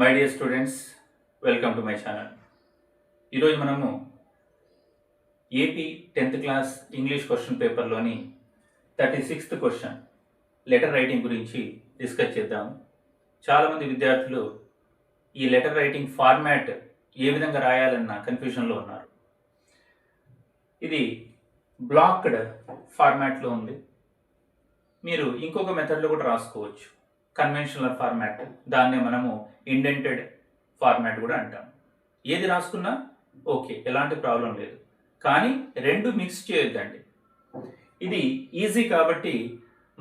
My dear students, welcome to my channel. ఈరోజు మనము AP 10th class English question పేపర్లోని 36th question letter writing గురించి discuss చేద్దాము. చాలామంది విద్యార్థులు ఈ లెటర్ రైటింగ్ ఫార్మాట్ ఏ విధంగా రాయాలన్న కన్ఫ్యూషన్లో ఉన్నారు. ఇది బ్లాక్డ్ ఫార్మాట్లో ఉంది. మీరు ఇంకొక మెథడ్లో కూడా రాసుకోవచ్చు. కన్వెన్షనల్ ఫార్మాట్, దాన్నే మనము ఇండెంటెడ్ ఫార్మాట్ కూడా అంటాం. ఏది రాసుకున్నా ఓకే, ఎలాంటి ప్రాబ్లం లేదు. కానీ రెండు మిక్స్ చేయొద్దండి. ఇది ఈజీ కాబట్టి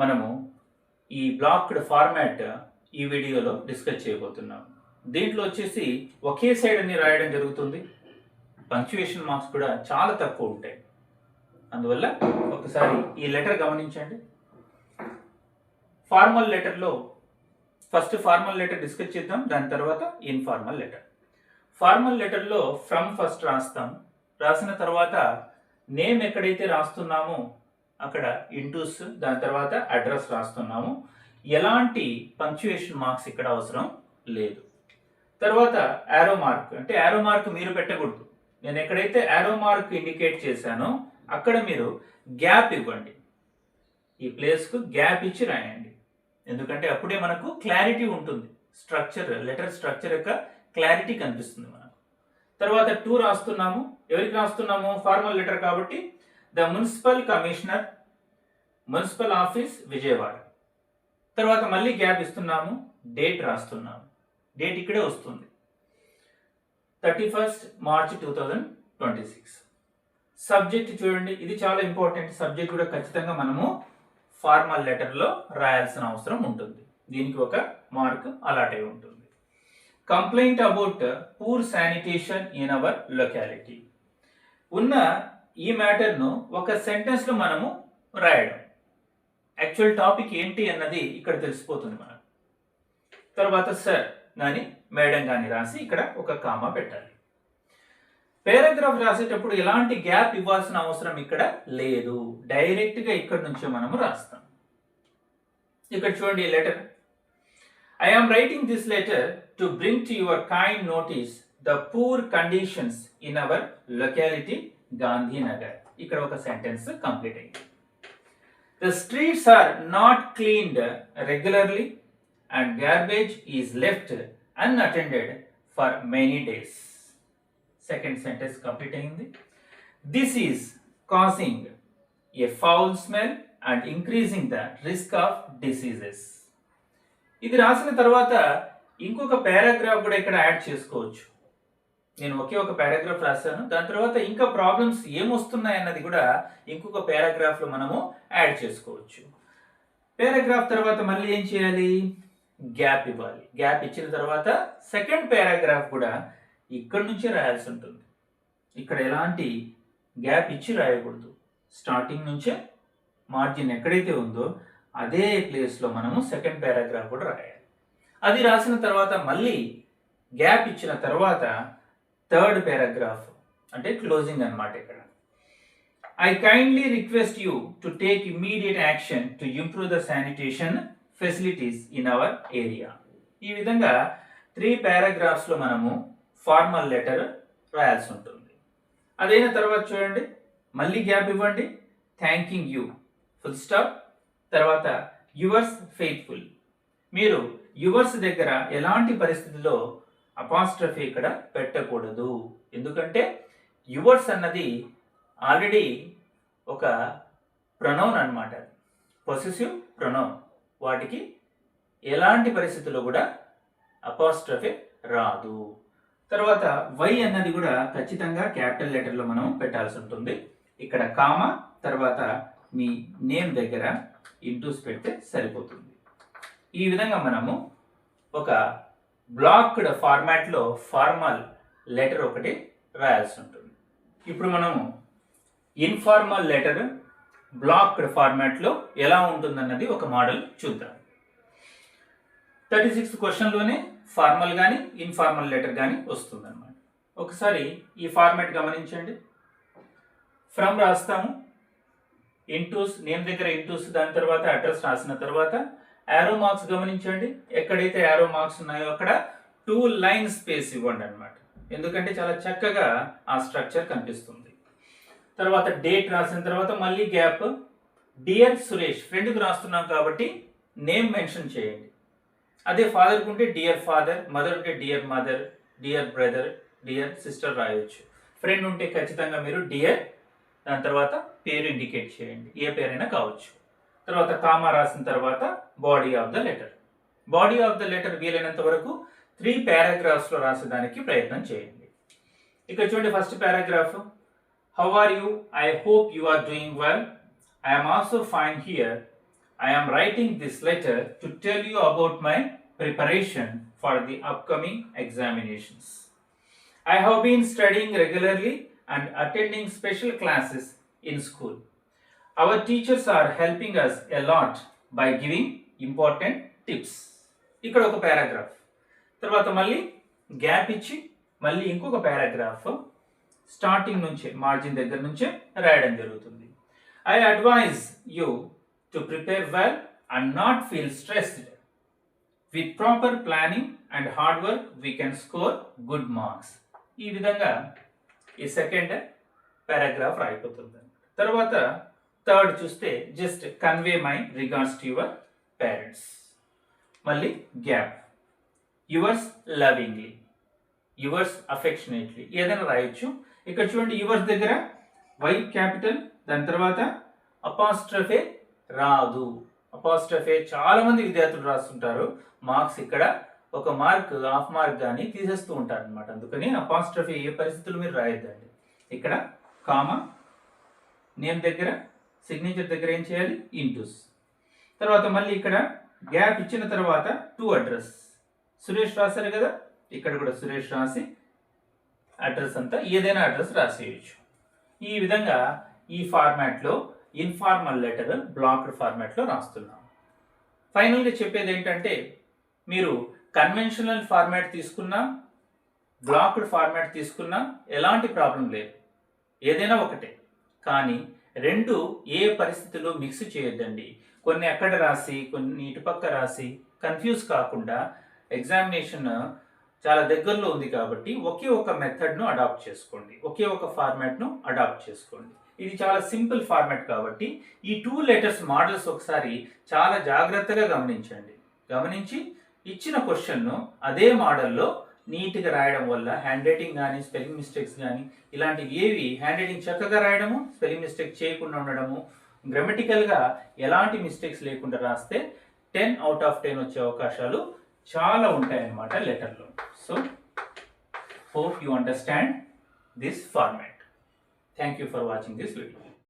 మనము ఈ బ్లాక్డ్ ఫార్మాట్ ఈ వీడియోలో డిస్కస్ చేయబోతున్నాం. దీంట్లో వచ్చేసి ఒకే సైడ్ అన్ని రాయడం జరుగుతుంది. పంక్చుయేషన్ మార్క్స్ కూడా చాలా తక్కువ ఉంటాయి. అందువల్ల ఒకసారి ఈ లెటర్ గమనించండి. ఫార్మల్ లెటర్లో ఫస్ట్ ఫార్మల్ లెటర్ డిస్కస్ చేద్దాం, దాని తర్వాత ఇన్ఫార్మల్ లెటర్. ఫార్మల్ లెటర్లో ఫ్రమ్ ఫస్ట్ రాస్తాం. రాసిన తర్వాత నేమ్ ఎక్కడైతే రాస్తున్నామో అక్కడ ఇంటూస్, దాని తర్వాత అడ్రస్ రాస్తున్నాము. ఎలాంటి పంక్చుయేషన్ మార్క్స్ ఇక్కడ అవసరం లేదు. తర్వాత యారో మార్క్, అంటే యారో మార్క్ మీరు పెట్టకూడదు. నేను ఎక్కడైతే యారో మార్క్ ఇండికేట్ చేశానో అక్కడ మీరు గ్యాప్ ఇవ్వండి. ఈ ప్లేస్కు గ్యాప్ ఇచ్చి రాయండి. ఎందుకంటే అప్పుడే మనకు క్లారిటీ ఉంటుంది. స్ట్రక్చర్, లెటర్ స్ట్రక్చర్ యొక్క క్లారిటీ కనిపిస్తుంది మనకు. తర్వాత 2 రాస్తున్నాము. ఎవరికి రాస్తున్నాము? ఫార్మల్ లెటర్ కాబట్టి the municipal commissioner, municipal office, Vijayawada. తర్వాత మళ్ళీ గ్యాప్ ఇస్తున్నాము. డేట్ రాస్తున్నాము. డేట్ ఇక్కడే వస్తుంది, 31st March 2026. సబ్జెక్ట్ చూడండి, ఇది చాలా ఇంపార్టెంట్. సబ్జెక్ట్ కూడా ఖచ్చితంగా మనము ఫార్మల్ లెటర్లో రాయాల్సిన అవసరం ఉంటుంది. దీనికి ఒక మార్క్ అలాట్ అయి ఉంటుంది. Complaint about poor sanitation in our locality. ఉన్న ఈ మ్యాటర్ను ఒక సెంటెన్స్లో మనము రాయడం. యాక్చువల్ టాపిక్ ఏంటి అన్నది ఇక్కడ తెలిసిపోతుంది మనకు. తర్వాత సార్ కానీ మేడం కానీ రాసి ఇక్కడ ఒక కామా పెట్టాలి. పారాగ్రాఫ్ రాసేటప్పుడు ఎలాంటి గ్యాప్ ఇవ్వాల్సిన అవసరం ఇక్కడ లేదు. డైరెక్ట్గా ఇక్కడ నుంచే మనము రాస్తాం. ఇక్కడ చూడండి letter. I am writing this letter to bring to your kind notice the poor conditions in our locality Gandhinagar. ఇక్కడ ఒక సెంటెన్స్ కంప్లీట్ అయింది. The streets are not cleaned regularly and garbage is left unattended for many days. Second sentence complete అయింది. This is causing a foul smell and increasing the risk of diseases. ఇది రాసిన తర్వాత ఇంకొక paragraph కూడా ఇక్కడ add చేసుకోవచ్చు. నేను ఒకే ఒక పారాగ్రాఫ్ రాశాను, దాని తర్వాత ఇంకా ప్రాబ్లమ్స్ ఏమొస్తున్నాయి అన్నది కూడా ఇంకొక పారాగ్రాఫ్లో మనము యాడ్ చేసుకోవచ్చు. పారాగ్రాఫ్ తర్వాత మళ్ళీ ఏం చేయాలి? గ్యాప్ ఇవ్వాలి. గ్యాప్ ఇచ్చిన తర్వాత సెకండ్ పారాగ్రాఫ్ కూడా ఇక్కడ నుంచే రాయాల్సి ఉంటుంది. ఇక్కడ ఎలాంటి గ్యాప్ ఇచ్చి రాయకూడదు. స్టార్టింగ్ నుంచే మార్జిన్ ఎక్కడైతే ఉందో అదే ప్లేస్లో మనము సెకండ్ పారాగ్రాఫ్ కూడా రాయాలి. అది రాసిన తర్వాత మళ్ళీ గ్యాప్ ఇచ్చిన తర్వాత థర్డ్ పారాగ్రాఫ్ అంటే క్లోజింగ్ అన్నమాట. ఇక్కడ I kindly request you to take immediate action to improve the sanitation facilities in our area. ఈ విధంగా 3 పారాగ్రాఫ్స్లో మనము ఫార్మల్ లెటర్ రాయాల్సి ఉంటుంది. అదైన తర్వాత చూడండి మళ్ళీ గ్యాప్ ఇవ్వండి. Thanking you, full stop. తర్వాత యువర్స్ ఫెయిత్ఫుల్. మీరు యువర్స్ దగ్గర ఎలాంటి పరిస్థితిలో అపాస్ట్రఫీ ఇక్కడ పెట్టకూడదు. ఎందుకంటే యువర్స్ అన్నది ఆల్రెడీ ఒక ప్రొనౌన్ అన్నమాట, పొసెసివ్ ప్రొనౌన్. వాటికి ఎలాంటి పరిస్థితుల్లో కూడా అపాస్ట్రఫీ రాదు. తర్వాత వై అన్నది కూడా ఖచ్చితంగా క్యాపిటల్ లెటర్లో మనం పెట్టాల్సి ఉంటుంది. ఇక్కడ కామా, తర్వాత మీ నేమ్ దగ్గర ఇంటూస్ పెడితే సరిపోతుంది. ఈ విధంగా మనము ఒక బ్లాక్డ్ ఫార్మాట్లో ఫార్మల్ లెటర్ ఒకటి రాయాల్సి ఉంటుంది. ఇప్పుడు మనము ఇన్ఫార్మల్ లెటర్ బ్లాక్డ్ ఫార్మాట్లో ఎలా ఉంటుందన్నది ఒక మోడల్ చూద్దాం. 36th క్వశ్చన్లోనే ఫార్మల్ కానీ ఇన్ఫార్మల్ లెటర్ కానీ వస్తుందన్నమాట. ఒకసారి ఈ ఫార్మాట్ గమనించండి. ఫ్రమ్ రాస్తాము, ఇంటూస్, నేమ్ దగ్గర ఇంటూస్, దాని తర్వాత అడ్రస్ రాసిన తర్వాత యారో మార్క్స్ గమనించండి. ఎక్కడైతే యారో మార్క్స్ ఉన్నాయో అక్కడ 2 లైన్ స్పేస్ ఇవ్వండి అనమాట. ఎందుకంటే చాలా చక్కగా ఆ స్ట్రక్చర్ కనిపిస్తుంది. తర్వాత డేట్ రాసిన తర్వాత మళ్ళీ గ్యాప్. డియర్ సురేష్, ఫ్రెండ్కి రాస్తున్నాం కాబట్టి నేమ్ మెన్షన్ చేయండి. అదే ఫాదర్కి ఉంటే డియర్ ఫాదర్, మదర్ ఉంటే dear mother, dear brother, dear sister రాయొచ్చు. ఫ్రెండ్ ఉంటే ఖచ్చితంగా మీరు డియర్, దాని తర్వాత పేరు ఇండికేట్ చేయండి, ఏ పేరైనా కావచ్చు. తర్వాత కామా రాసిన తర్వాత body of the letter. Body of the letter వీలైనంత వరకు 3 పారాగ్రాఫ్స్లో రాసేదానికి ప్రయత్నం చేయండి. ఇక్కడ చూడండి, first paragraph. How are you? I hope you are doing well. I am also fine here. I am writing this letter to tell you about my preparation for the upcoming examinations. I have been studying regularly and attending special classes in school. Our teachers are helping us a lot by giving important tips. ఇక్కడ ఒక paragraph. తర్వాత మళ్ళీ gap ఇచ్చి మళ్ళీ ఇంకొక paragraph starting నుంచే, margin దగ్గర నుంచే రాయడం జరుగుతుంది. I advise you to prepare well and not feel stressed. With proper planning and hard work, we can score good marks. ఈ విధంగా ఈ సెకండ్ పారాగ్రాఫ్ రాయిపోతుంది. తర్వాత థర్డ్ చూస్తే just convey my regards to your parents. మళ్ళీ gap. Yours lovingly, yours affectionately, ఏదైనా రాయొచ్చు. ఇక్కడ చూడండి, యువర్స్ దగ్గర వై క్యాపిటల్, దాని తర్వాత అపాస్ట్రఫే రాదు. అపాస్ట్రఫే చాలా మంది విద్యార్థులు రాస్తుంటారు. మార్క్స్ ఇక్కడ ఒక మార్క్, హాఫ్ మార్క్ కానీ తీసేస్తూ ఉంటారు అనమాట. అందుకని అపాస్ట్రఫే ఏ పరిస్థితులు మీరు రాయొద్దండి. ఇక్కడ కామా, నేమ్ దగ్గర, సిగ్నేచర్ దగ్గర ఏం చేయాలి? ఇంటూస్. తర్వాత మళ్ళీ ఇక్కడ గ్యాప్ ఇచ్చిన తర్వాత టు అడ్రస్. సురేష్ రాశారు కదా, ఇక్కడ కూడా సురేష్ రాసి అడ్రస్ అంతా ఏదైనా అడ్రస్ రాసేయచ్చు. ఈ విధంగా ఈ ఫార్మాట్లో ఇన్ఫార్మల్ లెటర్ బ్లాక్డ్ ఫార్మాట్లో రాస్తున్నాం. ఫైనల్గా చెప్పేది ఏంటంటే, మీరు కన్వెన్షనల్ ఫార్మాట్ తీసుకున్నా, బ్లాక్డ్ ఫార్మాట్ తీసుకున్నా ఎలాంటి ప్రాబ్లం లేదు, ఏదైనా ఒకటే. కానీ రెండు ఏ పరిస్థితుల్లో మిక్స్ చేయొద్దండి. కొన్ని అక్కడ రాసి కొన్ని ఇటుపక్క రాసి కన్ఫ్యూజ్ కాకుండా, ఎగ్జామినేషన్ చాలా దగ్గరలో ఉంది కాబట్టి ఒకే ఒక మెథడ్ను అడాప్ట్ చేసుకోండి, ఒకే ఒక ఫార్మాట్ను అడాప్ట్ చేసుకోండి. ఇది చాలా సింపుల్ ఫార్మాట్ కాబట్టి ఈ 2 లెటర్స్ మోడల్స్ ఒకసారి చాలా జాగ్రత్తగా గమనించండి. గమనించి ఇచ్చిన క్వశ్చన్ను అదే మోడల్లో నీట్గా రాయడం వల్ల హ్యాండ్ రైటింగ్ కానీ, స్పెల్లింగ్ మిస్టేక్స్ కానీ ఇలాంటివి ఏవి, హ్యాండ్ రైటింగ్ చక్కగా రాయడము, స్పెల్లింగ్ మిస్టేక్ చేయకుండా ఉండడము, గ్రామటికల్గా ఎలాంటి మిస్టేక్స్ లేకుండా రాస్తే 10 out of 10 వచ్చే అవకాశాలు చాలా ఉంటాయన్నమాట లెటర్లో. So hope you understand this format. Thank you for watching this video.